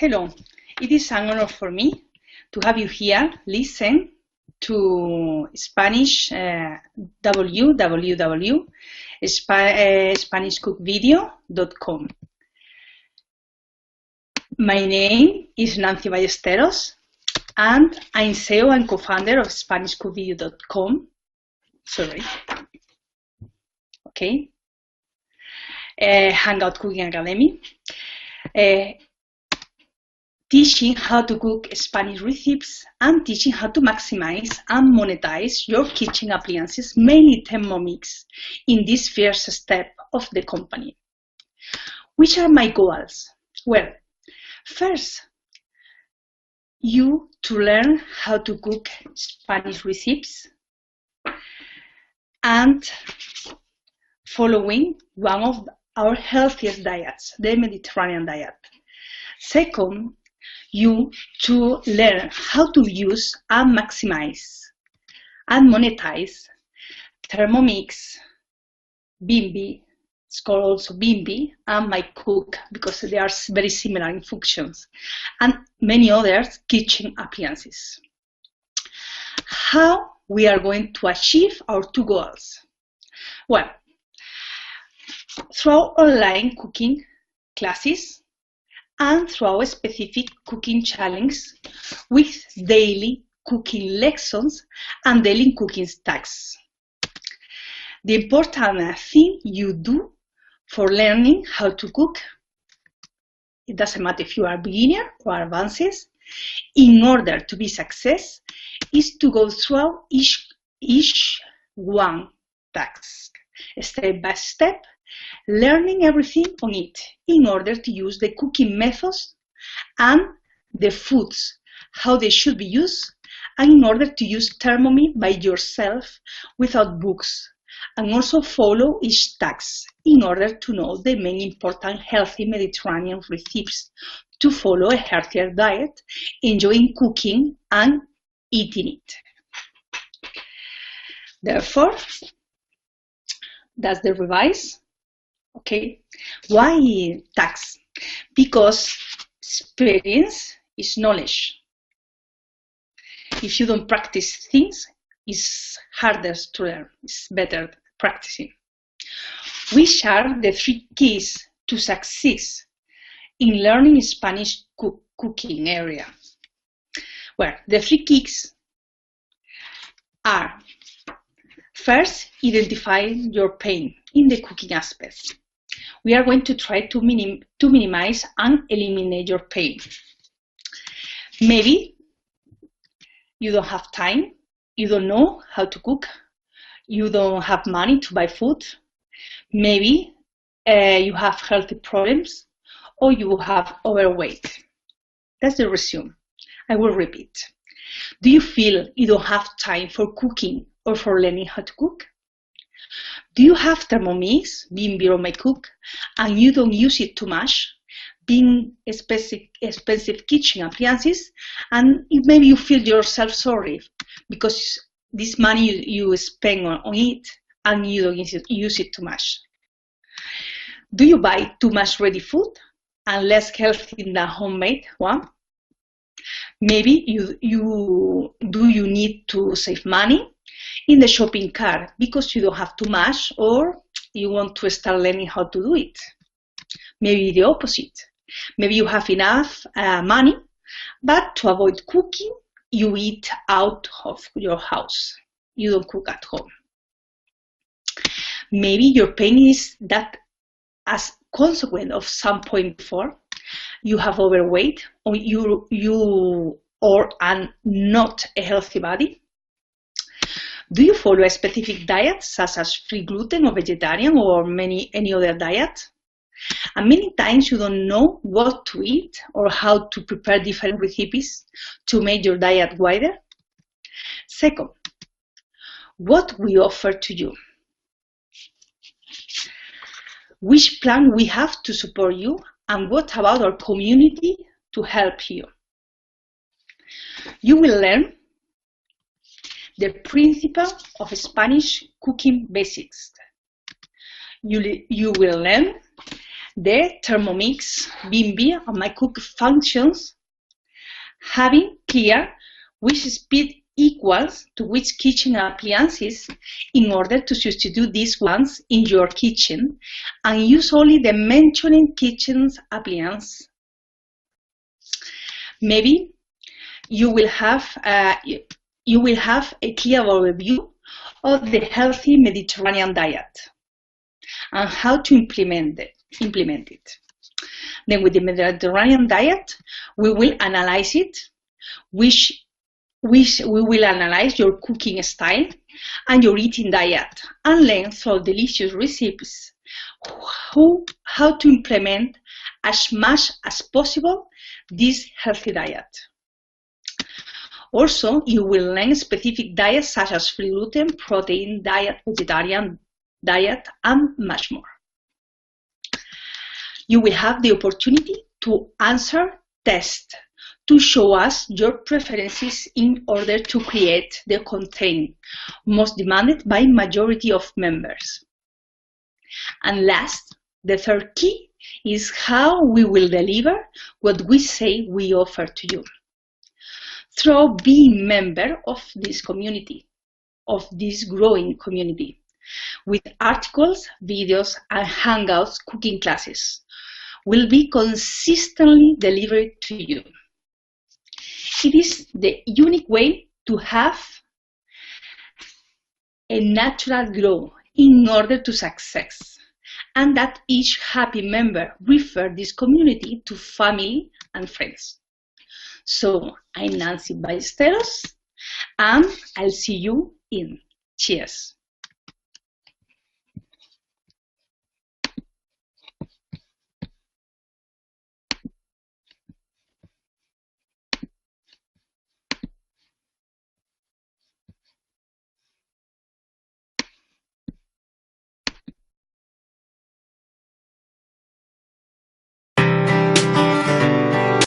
Hello, it is an honor for me to have you here listen to Spanish www.SpanishCookVideo.com. My name is Nancy Ballesteros and I'm CEO and co-founder of SpanishCookVideo.com. Sorry. Okay. Hangouts Cooking Academy. Teaching how to cook Spanish recipes and teaching how to maximize and monetize your kitchen appliances, mainly Thermomix, in this first step of the company. Which are my goals? Well, first, you to learn how to cook Spanish recipes and following one of our healthiest diets, the Mediterranean diet. Second, you to learn how to use and maximize and monetize Thermomix, Bimby, it's called also Bimby, and My Cook, because they are very similar in functions, and many other kitchen appliances. How we are going to achieve our two goals? Well, through online cooking classes, and through a specific cooking challenge with daily cooking lessons and daily cooking tasks. The important thing you do for learning how to cook, it doesn't matter if you are a beginner or advanced, in order to be success, is to go through each one task, step by step, learning everything on it in order to use the cooking methods and the foods, how they should be used, and in order to use Thermomix by yourself without books, and also follow each task in order to know the main important healthy Mediterranean recipes to follow a healthier diet, enjoying cooking and eating it. Therefore, that's the revise. Okay, why tax? Because experience is knowledge. If you don't practice things, it's harder to learn. It's better practicing. Which are the 3 keys to success in learning Spanish cooking area? Well, the 3 keys are: first, identify your pain in the cooking aspects. We are going to try to minimize and eliminate your pain. Maybe you don't have time, you don't know how to cook, you don't have money to buy food, maybe you have healthy problems, or you have overweight. That's the resume. I will repeat. Do you feel you don't have time for cooking or for learning how to cook? Do you have Thermomix, Bimby or My Cook, and you don't use it too much, being expensive kitchen appliances, and maybe you feel yourself sorry because this money you spend on it and you don't use it too much? Do you buy too much ready food and less healthy than homemade one? Maybe you need to save money in the shopping cart because you don't have too much, or you want to start learning how to do it. Maybe the opposite. Maybe you have enough money, but to avoid cooking, you eat out of your house. You don't cook at home. Maybe your pain is that as consequence of some point before, you have overweight, or you are not a healthy body. Do you follow a specific diet, such as free gluten or vegetarian or any other diet? And many times you don't know what to eat or how to prepare different recipes to make your diet wider. Second, what we offer to you. Which plan we have to support you, and what about our community to help you? You will learn the principle of Spanish cooking basics. You will learn the Thermomix, Bimbi, and my cook functions, having clear which speed equals to which kitchen appliances in order to substitute these ones in your kitchen and use only the mentioned kitchen's appliance. Maybe you will have a clear overview of the healthy Mediterranean diet and how to implement it. Then with the Mediterranean diet, we will analyze it, we will analyze your cooking style and your eating diet and learn through delicious recipes how to implement as much as possible this healthy diet. Also, you will learn specific diets such as free gluten, protein diet, vegetarian diet, and much more. You will have the opportunity to answer tests to show us your preferences in order to create the content most demanded by majority of members. And last, the third key is how we will deliver what we say we offer to you. Through being member of this community, of this growing community, with articles, videos, and Hangouts cooking classes, will be consistently delivered to you. It is the unique way to have a natural growth in order to success, and that each happy member refer this community to family and friends. So I'm Nancy Ballesteros, and I'll see you in. Cheers.